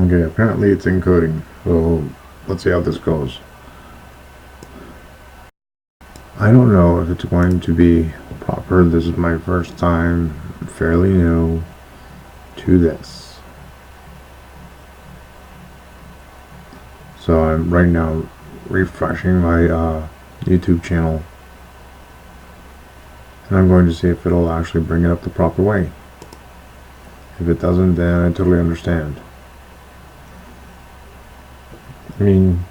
Okay, apparently it's encoding, so let's see how this goes. I don't know if it's going to be proper. This is my first time, fairly new to this. So I'm right now refreshing my YouTube channel, and I'm going to see if it'll actually bring it up the proper way. If it doesn't, then I totally understand. I mean,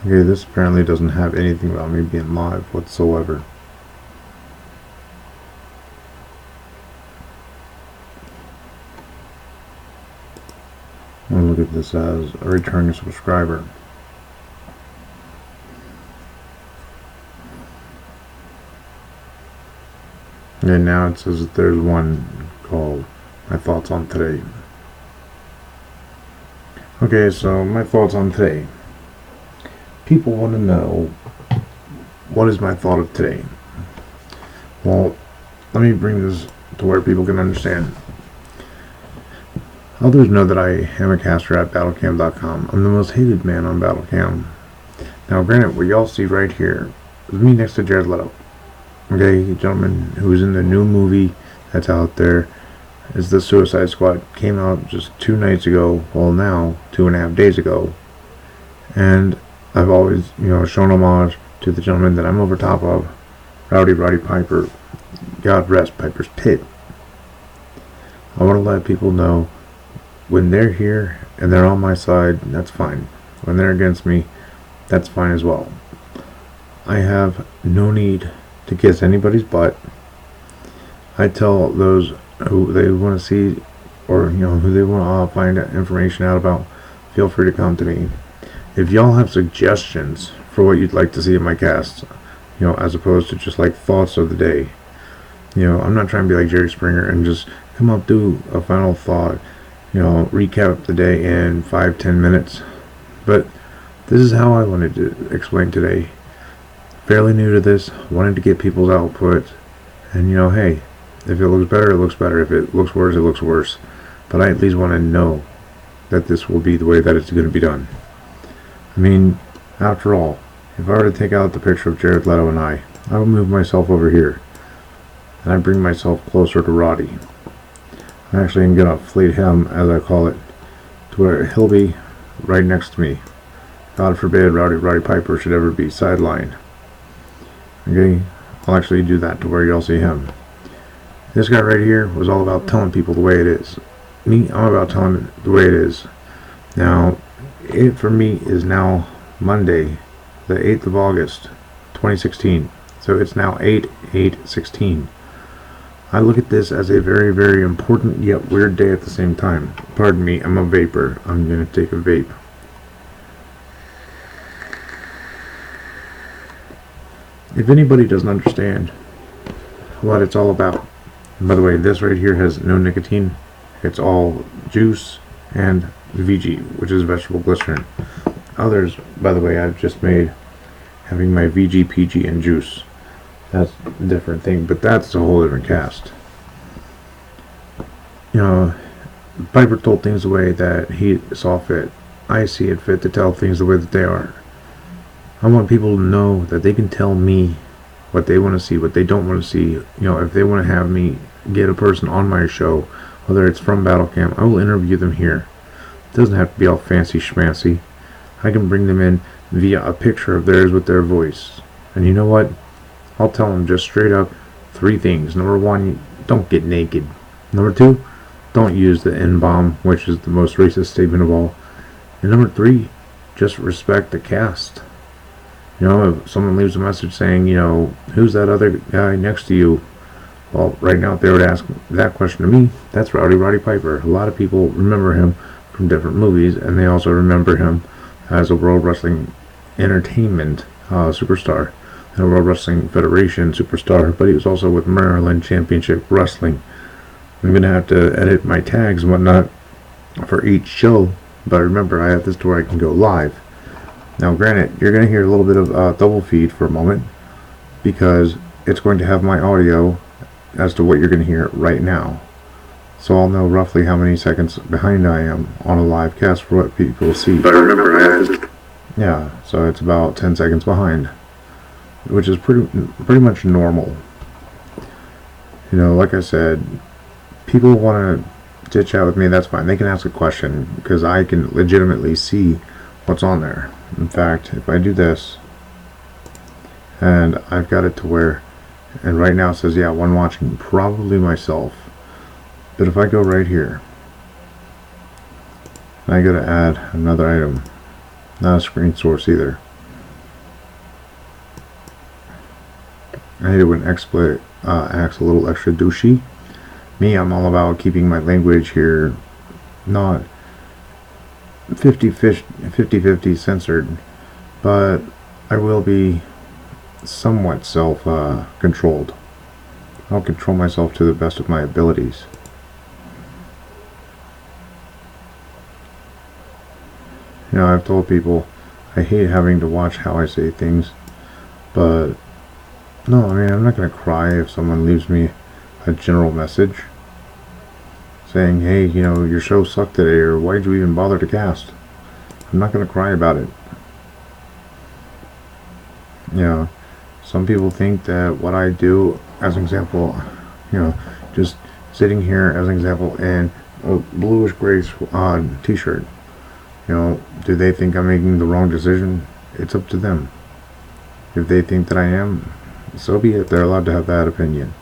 okay, this apparently doesn't have anything about me being live whatsoever. I'm gonna look at this as a returning subscriber. And now it says that there's one called My Thoughts on Today. Okay, so my thoughts on today. People want to know, what is my thought of today? Well, let me bring this to where people can understand. Others know that I am a caster at battlecam.com. I'm the most hated man on Battlecam. Now, granted, what y'all see right here is me next to Jared Leto. Okay, a gentleman who's in the new movie that's out there is the Suicide Squad. Came out just 2 nights ago, well now, 2.5 days ago. And I've always, shown homage to the gentleman that I'm over top of, Roddy Piper. God rest Piper's pit. I want to let people know, when they're here and they're on my side, that's fine. When they're against me, that's fine as well. I have no need to kiss anybody's butt. I tell those who they want to see, or who they want to find information out about, feel free to come to me. If y'all have suggestions for what you'd like to see in my cast, as opposed to just like thoughts of the day, I'm not trying to be like Jerry Springer and just come up, do a final thought, recap the day in 5-10 minutes. But this is how I wanted to explain today. Fairly new to this, wanted to get people's output, and hey, if it looks better, it looks better. If it looks worse, it looks worse. But I at least want to know that this will be the way that it's going to be done. I mean, after all, if I were to take out the picture of Jared Leto and I would move myself over here, and I bring myself closer to Roddy. I actually am going to fleet him, as I call it, to where he'll be right next to me. God forbid Roddy Piper should ever be sidelined. Okay, I'll actually do that to where y'all see him. This guy right here was all about telling people the way it is. Me, I'm about telling it the way it is. Now, it for me is now Monday, the 8th of August, 2016. So it's now 8/8/16. I look at this as a very, very important yet weird day at the same time. Pardon me, I'm a vapor. I'm going to take a vape. If anybody doesn't understand what it's all about, and by the way, this right here has no nicotine. It's all juice and VG, which is vegetable glycerin. Others, by the way, I've just made having my VG, PG, and juice. That's a different thing, but that's a whole different cast. Piper told things the way that he saw fit. I see it fit to tell things the way that they are. I want people to know that they can tell me what they want to see, what they don't want to see. If they want to have me get a person on my show, whether it's from Battlecam, I will interview them here. It doesn't have to be all fancy schmancy. I can bring them in via a picture of theirs with their voice. And you know what? I'll tell them just straight up 3 things. Number 1, don't get naked. Number 2, don't use the N-bomb, which is the most racist statement of all. And number 3, just respect the cast. If someone leaves a message saying, who's that other guy next to you? Well, right now, if they were to ask that question to me, that's Roddy Piper. A lot of people remember him from different movies, and they also remember him as a World Wrestling Entertainment superstar and a World Wrestling Federation superstar, but he was also with Maryland Championship Wrestling. I'm going to have to edit my tags and whatnot for each show, but remember, I have this to where I can go live. Now, granted, you're going to hear a little bit of double feed for a moment, because it's going to have my audio as to what you're going to hear right now. So I'll know roughly how many seconds behind I am on a live cast for what people see. But remember, I have to... Yeah, so it's about 10 seconds behind, which is pretty much normal. You know, like I said, people want to chit chat with me, that's fine. They can ask a question, because I can legitimately see what's on there. In fact, if I do this, and I've got it to where, and right now it says, yeah, one watching, probably myself. But if I go right here, I gotta add another item, not a screen source either. I hate it when XSplit acts a little extra douchey. Me, I'm all about keeping my language here not 50-50 censored, but I will be somewhat self-controlled. I'll control myself to the best of my abilities. You know, I've told people I hate having to watch how I say things, but no, I mean, I'm not going to cry if someone leaves me a general message saying, hey, you know, your show sucked today, or why did you even bother to cast? I'm not going to cry about it. You know, some people think that what I do, as an example, you know, just sitting here as an example in a bluish gray t-shirt, you know, do they think I'm making the wrong decision? It's up to them. If they think that I am, so be it. They're allowed to have that opinion.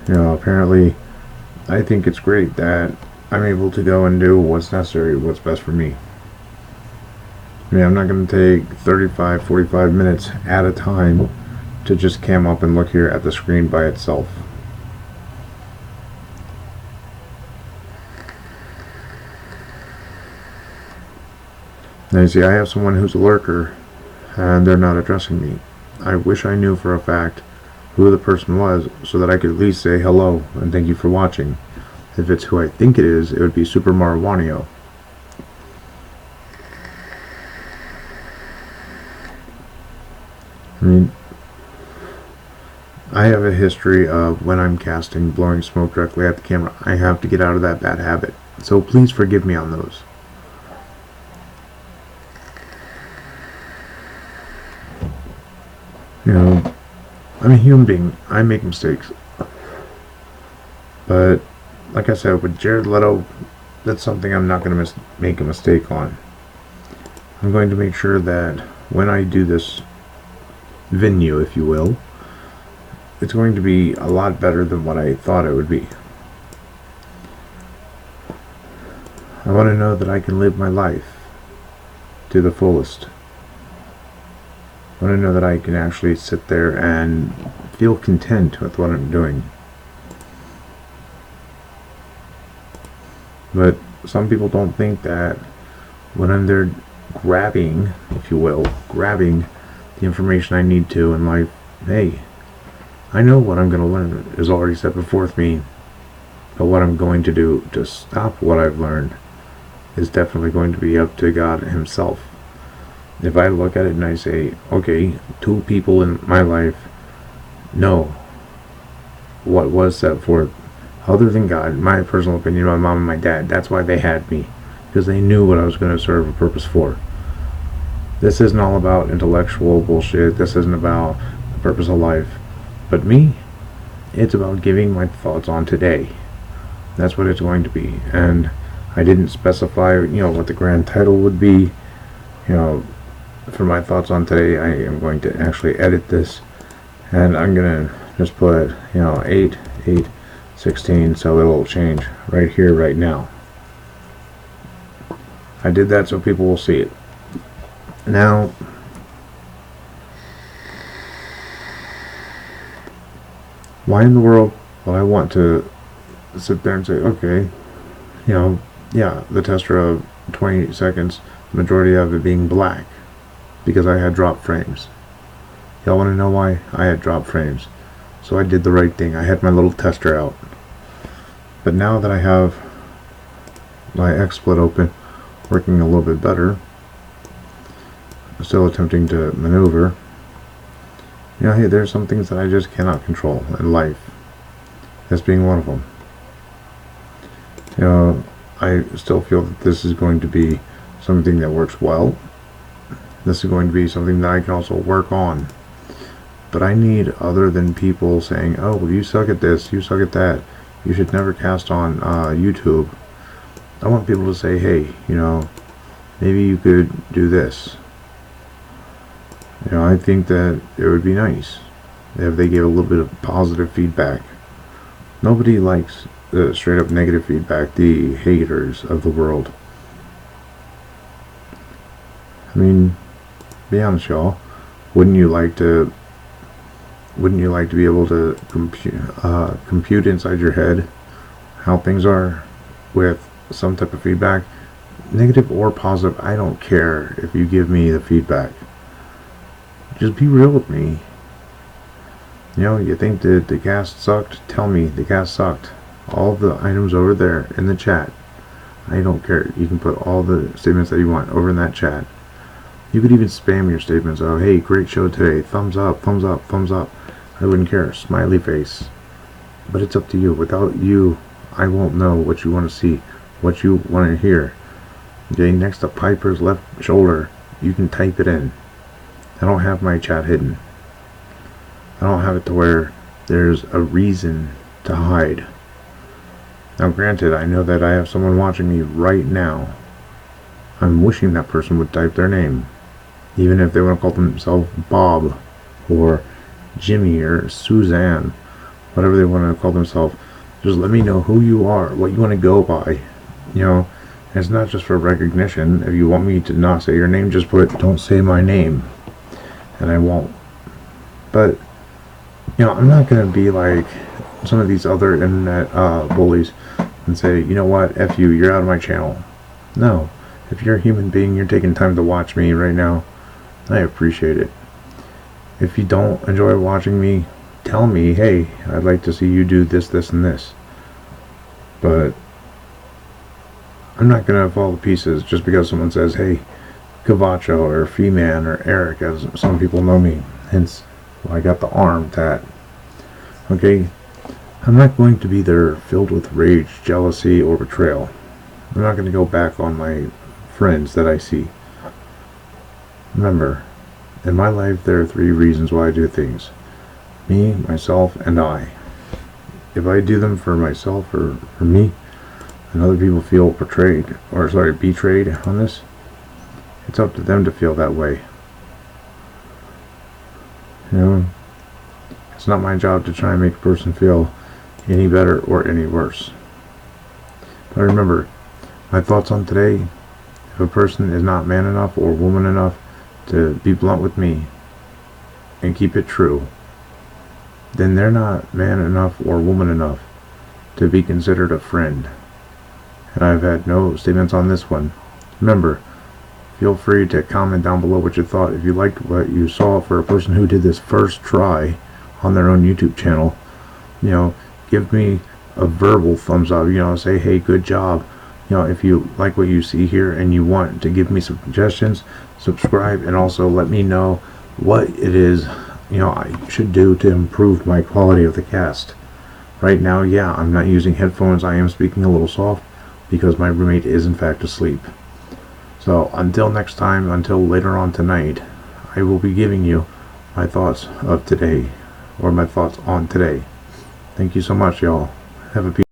You know, apparently, I think it's great that I'm able to go and do what's necessary, what's best for me. I mean, I'm not going to take 35, 45 minutes at a time to just cam up and look here at the screen by itself. Now you see, I have someone who's a lurker, and they're not addressing me. I wish I knew for a fact who the person was, so that I could at least say hello and thank you for watching. If it's who I think it is, it would be Super Marijuanio. I mean, I have a history of when I'm casting, blowing smoke directly at the camera. I have to get out of that bad habit. So please forgive me on those. You know, I'm a human being. I make mistakes. But, like I said, with Jared Leto, that's something I'm not going to make a mistake on. I'm going to make sure that when I do this venue, if you will, it's going to be a lot better than what I thought it would be. I want to know that I can live my life to the fullest. I want to know that I can actually sit there and feel content with what I'm doing. But some people don't think that when I'm there grabbing, if you will, grabbing the information I need to in life, hey, I know what I'm going to learn is already set before me, but what I'm going to do to stop what I've learned is definitely going to be up to God Himself. If I look at it and I say, okay, 2 people in my life know what was set forth, other than God, my personal opinion, my mom and my dad, that's why they had me, because they knew what I was going to serve a purpose for. This isn't all about intellectual bullshit, this isn't about the purpose of life, but me, it's about giving my thoughts on today. That's what it's going to be. And I didn't specify, you know, what the grand title would be. You know, for my thoughts on today, I am going to actually edit this, and I'm going to just put, you know, 8/8/16, so it'll change right here, right now. I did that so people will see it. Now, why in the world would I want to sit there and say, okay, you know, yeah, the tester of 20 seconds, the majority of it being black, because I had drop frames. Y'all want to know why? I had drop frames. So I did the right thing. I had my little tester out. But now that I have my XSplit open, working a little bit better, I'm still attempting to maneuver. Hey, there's some things that I just cannot control in life. This being one of them. I still feel that this is going to be something that works well. This is going to be something that I can also work on. But I need other than people saying, oh, well, you suck at this, you suck at that, you should never cast on YouTube. I want people to say, hey, maybe you could do this. I think that it would be nice if they gave a little bit of positive feedback. Nobody likes the straight up negative feedback, the haters of the world. I mean, be honest, y'all. Wouldn't you like to be able to compute inside your head how things are with some type of feedback, negative or positive? I don't care if you give me the feedback. Just be real with me. You think that the cast sucked? Tell me the cast sucked. All of the items over there in the chat. I don't care. You can put all the statements that you want over in that chat. You could even spam your statements. Oh, hey, great show today. Thumbs up, thumbs up, thumbs up. I wouldn't care. Smiley face. But it's up to you. Without you, I won't know what you want to see, what you want to hear. Okay, next to Piper's left shoulder, you can type it in. I don't have my chat hidden. I don't have it to where there's a reason to hide. Now granted, I know that I have someone watching me right now. I'm wishing that person would type their name. Even if they want to call themselves Bob or Jimmy or Suzanne, whatever they want to call themselves. Just let me know who you are, what you want to go by. And it's not just for recognition. If you want me to not say your name, just put, don't say my name. And I won't. But I'm not going to be like some of these other internet bullies and say, you know what, F you, you're out of my channel. No. If you're a human being, you're taking time to watch me right now, I appreciate it. If you don't enjoy watching me, tell me, hey, I'd like to see you do this, this, and this. But I'm not going to fall to pieces just because someone says, hey, Cavacho or Fee-Man or Eric, as some people know me. Hence, I got the arm tat. Okay? I'm not going to be there filled with rage, jealousy, or betrayal. I'm not going to go back on my friends that I see. Remember, in my life there are 3 reasons why I do things. Me, myself, and I. If I do them for myself or for me, and other people feel betrayed on this, it's up to them to feel that way. It's not my job to try and make a person feel any better or any worse. But remember, my thoughts on today, if a person is not man enough or woman enough to be blunt with me and keep it true, then they're not man enough or woman enough to be considered a friend. And I've had no statements on this one. Remember, feel free to comment down below what you thought. If you liked what you saw for a person who did this first try on their own YouTube channel, give me a verbal thumbs up. Say, hey, good job. If you like what you see here and you want to give me some suggestions, subscribe, and also let me know what it is I should do to improve my quality of the cast. Right now, yeah, I'm not using headphones. I am speaking a little soft because my roommate is in fact asleep. So until next time, until later on tonight, I will be giving you my thoughts of today, or my thoughts on today. Thank you so much, y'all. Have a peace.